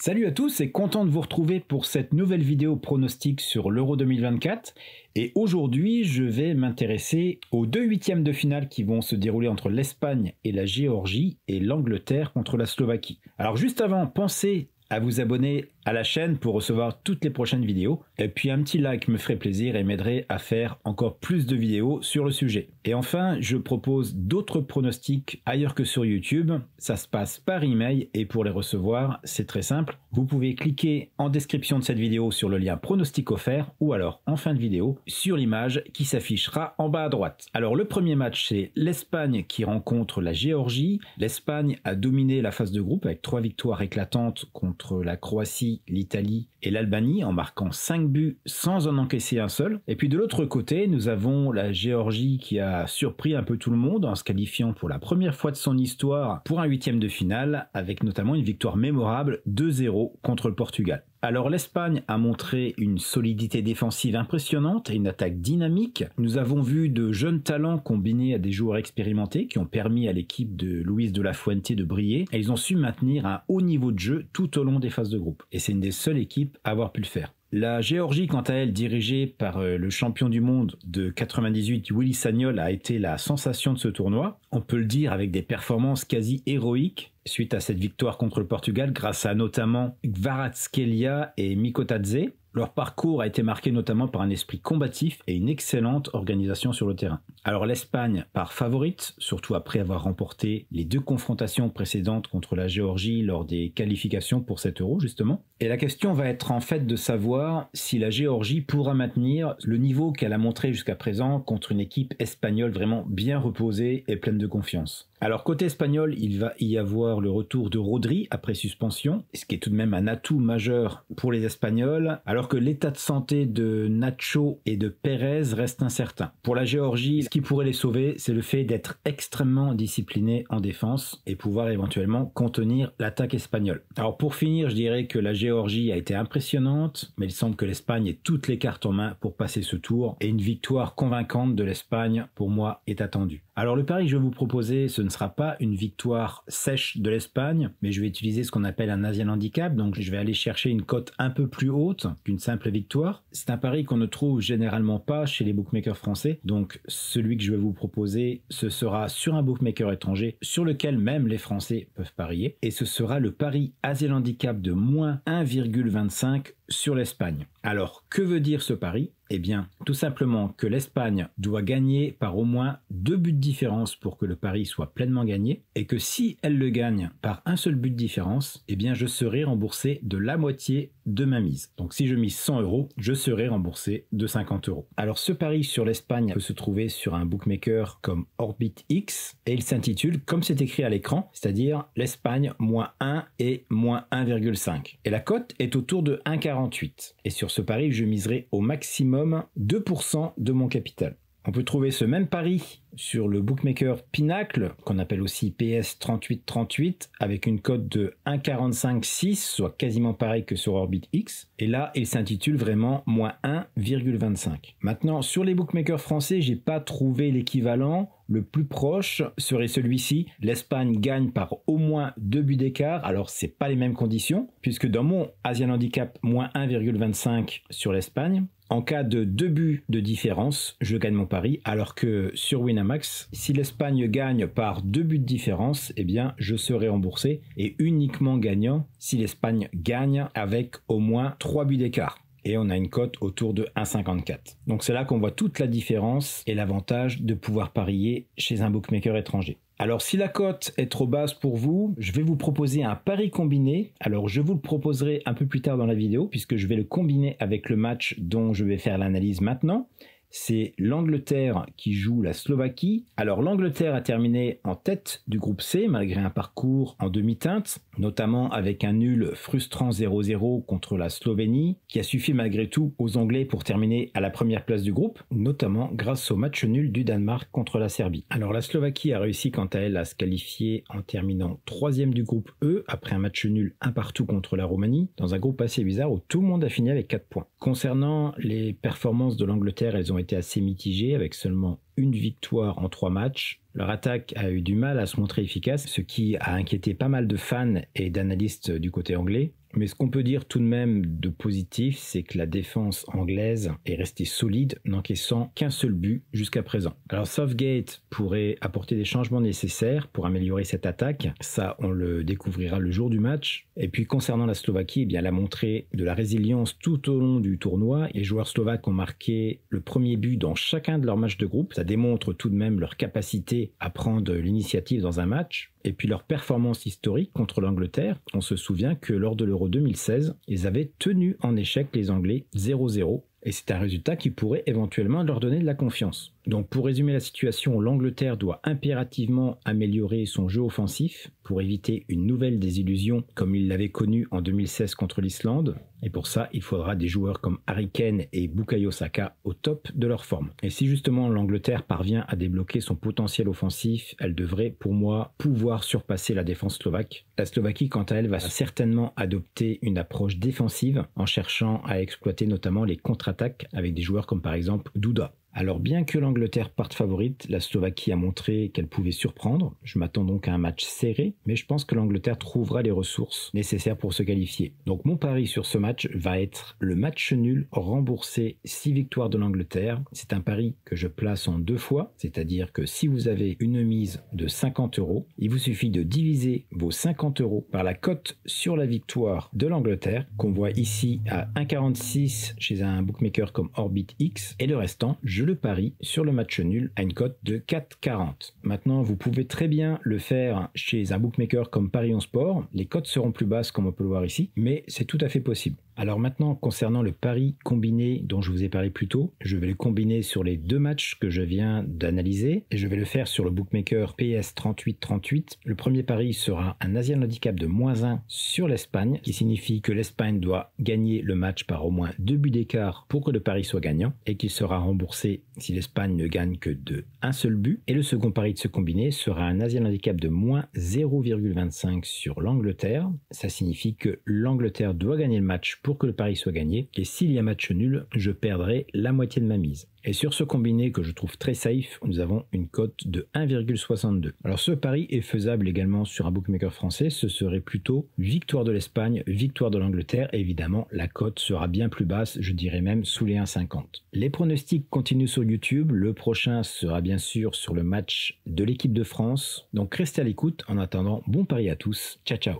Salut à tous et content de vous retrouver pour cette nouvelle vidéo pronostic sur l'Euro 2024. Et aujourd'hui, je vais m'intéresser aux deux huitièmes de finale qui vont se dérouler entre l'Espagne et la Géorgie et l'Angleterre contre la Slovaquie. Alors juste avant, pensez à vous abonner à la chaîne pour recevoir toutes les prochaines vidéos. Et puis un petit like me ferait plaisir et m'aiderait à faire encore plus de vidéos sur le sujet. Et enfin, je propose d'autres pronostics ailleurs que sur YouTube. Ça se passe par email et pour les recevoir, c'est très simple. Vous pouvez cliquer en description de cette vidéo sur le lien pronostic offert ou alors en fin de vidéo sur l'image qui s'affichera en bas à droite. Alors le premier match, c'est l'Espagne qui rencontre la Géorgie. L'Espagne a dominé la phase de groupe avec 3 victoires éclatantes contre la Croatie, l'Italie et l'Albanie en marquant 5 buts sans en encaisser un seul. Et puis de l'autre côté, nous avons la Géorgie qui a surpris un peu tout le monde en se qualifiant pour la première fois de son histoire pour un huitième de finale avec notamment une victoire mémorable 2-0 contre le Portugal. Alors l'Espagne a montré une solidité défensive impressionnante et une attaque dynamique. Nous avons vu de jeunes talents combinés à des joueurs expérimentés qui ont permis à l'équipe de Luis de la Fuente de briller et ils ont su maintenir un haut niveau de jeu tout au long des phases de groupe. Et c'est une des seules équipes à avoir pu le faire. La Géorgie, quant à elle, dirigée par le champion du monde de 98, Willy Sagnol, a été la sensation de ce tournoi. On peut le dire avec des performances quasi héroïques suite à cette victoire contre le Portugal grâce à notamment Kvaratskhelia et Mikotadze. Leur parcours a été marqué notamment par un esprit combatif et une excellente organisation sur le terrain. Alors l'Espagne part favorite, surtout après avoir remporté les 2 confrontations précédentes contre la Géorgie lors des qualifications pour cet Euro justement. Et la question va être en fait de savoir si la Géorgie pourra maintenir le niveau qu'elle a montré jusqu'à présent contre une équipe espagnole vraiment bien reposée et pleine de confiance. Alors côté espagnol, il va y avoir le retour de Rodri après suspension, ce qui est tout de même un atout majeur pour les Espagnols, alors que l'état de santé de Nacho et de Pérez reste incertain. Pour la Géorgie, ce qui pourrait les sauver, c'est le fait d'être extrêmement discipliné en défense et pouvoir éventuellement contenir l'attaque espagnole. Alors pour finir, je dirais que la Géorgie a été impressionnante, mais il semble que l'Espagne ait toutes les cartes en main pour passer ce tour et une victoire convaincante de l'Espagne, pour moi, est attendue. Alors le pari que je vais vous proposer, ce ne sera pas une victoire sèche de l'Espagne, mais je vais utiliser ce qu'on appelle un Asian Handicap, donc je vais aller chercher une cote un peu plus haute qu'une simple victoire. C'est un pari qu'on ne trouve généralement pas chez les bookmakers français, donc celui que je vais vous proposer, ce sera sur un bookmaker étranger, sur lequel même les Français peuvent parier, et ce sera le pari Asian Handicap de moins 1,25 sur l'Espagne. Alors, que veut dire ce pari? Eh bien, tout simplement que l'Espagne doit gagner par au moins 2 buts de différence pour que le pari soit pleinement gagné, et que si elle le gagne par un seul but de différence, eh bien je serai remboursé de la moitié de ma mise. Donc si je mise 100 €, je serai remboursé de 50 €. Alors ce pari sur l'Espagne peut se trouver sur un bookmaker comme OrbitX, et il s'intitule comme c'est écrit à l'écran, c'est-à-dire l'Espagne moins 1 et moins 1,5. Et la cote est autour de 1,48. Et sur ce pari, je miserai au maximum 2% de mon capital. On peut trouver ce même pari sur le bookmaker Pinacle, qu'on appelle aussi PS 3838, avec une cote de 1,45,6, soit quasiment pareil que sur OrbitX. Et là, il s'intitule vraiment moins 1,25. Maintenant, sur les bookmakers français, j'ai pas trouvé l'équivalent. Le plus proche serait celui-ci. L'Espagne gagne par au moins 2 buts d'écart. Alors, c'est pas les mêmes conditions, puisque dans mon Asian Handicap, moins 1,25 sur l'Espagne, en cas de 2 buts de différence, je gagne mon pari, alors que sur Winamax, si l'Espagne gagne par 2 buts de différence, eh bien, je serai remboursé et uniquement gagnant si l'Espagne gagne avec au moins 3 buts d'écart. Et on a une cote autour de 1,54. Donc c'est là qu'on voit toute la différence et l'avantage de pouvoir parier chez un bookmaker étranger. Alors si la cote est trop basse pour vous, je vais vous proposer un pari combiné. Alors je vous le proposerai un peu plus tard dans la vidéo puisque je vais le combiner avec le match dont je vais faire l'analyse maintenant. C'est l'Angleterre qui joue la Slovaquie. Alors l'Angleterre a terminé en tête du groupe C malgré un parcours en demi-teinte, notamment avec un nul frustrant 0-0 contre la Slovénie, qui a suffi malgré tout aux Anglais pour terminer à la première place du groupe, notamment grâce au match nul du Danemark contre la Serbie. Alors la Slovaquie a réussi quant à elle à se qualifier en terminant 3e du groupe E après un match nul 1-1 contre la Roumanie, dans un groupe assez bizarre où tout le monde a fini avec 4 points. Concernant les performances de l'Angleterre, elles ont été assez mitigées avec seulement une victoire en 3 matchs. Leur attaque a eu du mal à se montrer efficace, ce qui a inquiété pas mal de fans et d'analystes du côté anglais. Mais ce qu'on peut dire tout de même de positif, c'est que la défense anglaise est restée solide, n'encaissant qu'un seul but jusqu'à présent. Alors Southgate pourrait apporter des changements nécessaires pour améliorer cette attaque. Ça, on le découvrira le jour du match. Et puis concernant la Slovaquie, eh bien, elle a montré de la résilience tout au long du tournoi. Les joueurs slovaques ont marqué le premier but dans chacun de leurs matchs de groupe. Ça démontre tout de même leur capacité à prendre l'initiative dans un match. Et puis leur performance historique contre l'Angleterre, on se souvient que lors de l'Euro 2016, ils avaient tenu en échec les Anglais 0-0. Et c'est un résultat qui pourrait éventuellement leur donner de la confiance. Donc pour résumer la situation, l'Angleterre doit impérativement améliorer son jeu offensif pour éviter une nouvelle désillusion comme il l'avait connue en 2016 contre l'Islande. Et pour ça, il faudra des joueurs comme Harry Kane et Bukayo Saka au top de leur forme. Et si justement l'Angleterre parvient à débloquer son potentiel offensif, elle devrait pour moi pouvoir surpasser la défense slovaque. La Slovaquie quant à elle va certainement adopter une approche défensive en cherchant à exploiter notamment les contre-attaques avec des joueurs comme par exemple Duda. Alors bien que l'Angleterre parte favorite, la Slovaquie a montré qu'elle pouvait surprendre. Je m'attends donc à un match serré, mais je pense que l'Angleterre trouvera les ressources nécessaires pour se qualifier. Donc mon pari sur ce match va être le match nul remboursé 6 victoires de l'Angleterre. C'est un pari que je place en 2 fois, c'est-à-dire que si vous avez une mise de 50 €, il vous suffit de diviser vos 50 € par la cote sur la victoire de l'Angleterre, qu'on voit ici à 1,46 chez un bookmaker comme OrbitX, et le restant, je le parie sur le match nul à une cote de 4,40. Maintenant, vous pouvez très bien le faire chez un bookmaker comme Paris on Sport. Les cotes seront plus basses comme on peut le voir ici, mais c'est tout à fait possible. Alors maintenant, concernant le pari combiné dont je vous ai parlé plus tôt, je vais le combiner sur les 2 matchs que je viens d'analyser et je vais le faire sur le bookmaker PS3838. Le premier pari sera un Asian handicap de -1 sur l'Espagne, qui signifie que l'Espagne doit gagner le match par au moins 2 buts d'écart pour que le pari soit gagnant et qu'il sera remboursé si l'Espagne ne gagne que de un seul but. Et le second pari de ce combiné sera un Asian handicap de -0,25 sur l'Angleterre. Ça signifie que l'Angleterre doit gagner le match pour que le pari soit gagné, et s'il y a match nul, je perdrai la moitié de ma mise. Et sur ce combiné que je trouve très safe, nous avons une cote de 1,62. Alors ce pari est faisable également sur un bookmaker français, ce serait plutôt victoire de l'Espagne, victoire de l'Angleterre, et évidemment la cote sera bien plus basse, je dirais même sous les 1,50. Les pronostics continuent sur YouTube, le prochain sera bien sûr sur le match de l'équipe de France, donc restez à l'écoute, en attendant bon pari à tous, ciao ciao.